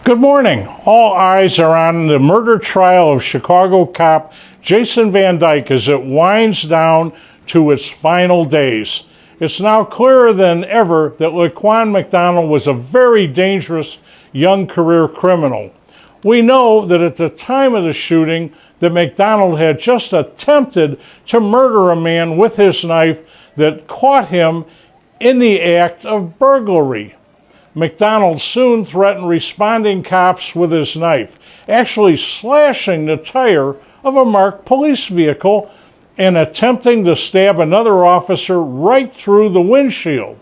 Good morning. All eyes are on the murder trial of Chicago cop Jason Van Dyke as it winds down to its final days. It's now clearer than ever that Laquan McDonald was a very dangerous young career criminal. We know that at the time of the shooting that McDonald had just attempted to murder a man with his knife that caught him in the act of burglary. McDonald soon threatened responding cops with his knife, actually slashing the tire of a marked police vehicle and attempting to stab another officer right through the windshield.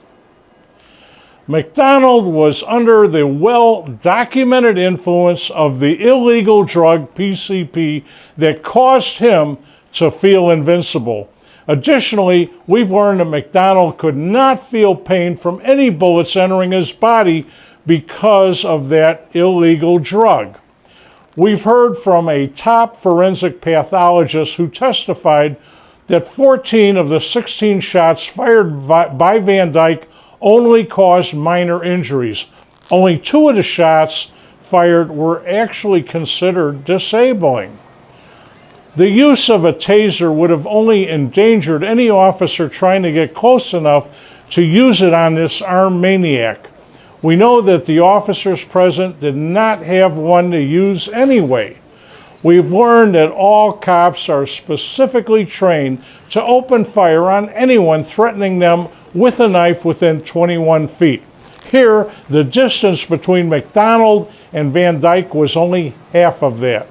McDonald was under the well-documented influence of the illegal drug PCP that caused him to feel invincible. Additionally, we've learned that McDonald could not feel pain from any bullets entering his body because of that illegal drug. We've heard from a top forensic pathologist who testified that 14 of the 16 shots fired by Van Dyke only caused minor injuries. Only 2 of the shots fired were actually considered disabling. The use of a taser would have only endangered any officer trying to get close enough to use it on this armed maniac. We know that the officers present did not have one to use anyway. We've learned that all cops are specifically trained to open fire on anyone threatening them with a knife within 21 feet. Here, the distance between McDonald and Van Dyke was only half of that.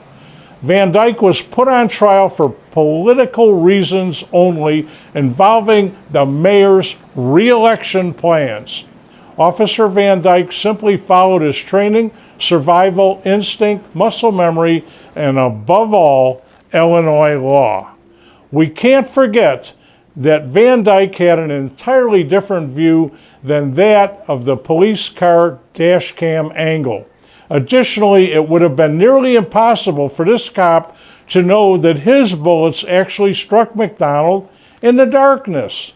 Van Dyke was put on trial for political reasons only, involving the mayor's re-election plans. Officer Van Dyke simply followed his training, survival instinct, muscle memory, and above all, Illinois law. We can't forget that Van Dyke had an entirely different view than that of the police car dash cam angle. Additionally, it would have been nearly impossible for this cop to know that his bullets actually struck McDonald in the darkness.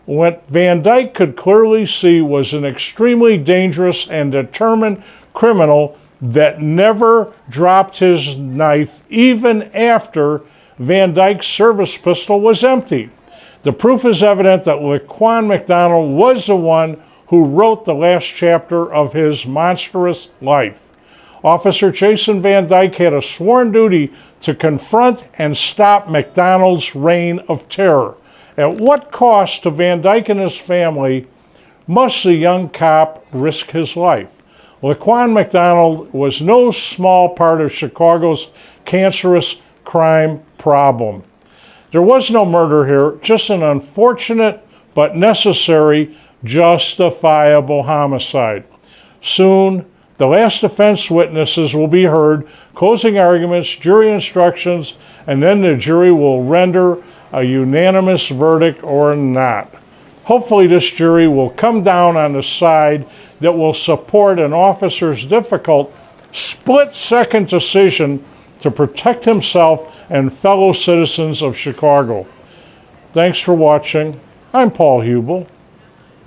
What Van Dyke could clearly see was an extremely dangerous and determined criminal that never dropped his knife even after Van Dyke's service pistol was empty. The proof is evident that Laquan McDonald was the one who wrote the last chapter of his monstrous life. Officer Jason Van Dyke had a sworn duty to confront and stop McDonald's reign of terror. At what cost to Van Dyke and his family must the young cop risk his life? Laquan McDonald was no small part of Chicago's cancerous crime problem. There was no murder here, just an unfortunate but necessary justifiable homicide. Soon, the last defense witnesses will be heard, closing arguments, jury instructions, and then the jury will render a unanimous verdict or not. Hopefully this jury will come down on the side that will support an officer's difficult split-second decision to protect himself and fellow citizens of Chicago. Thanks for watching. I'm Paul Hubel.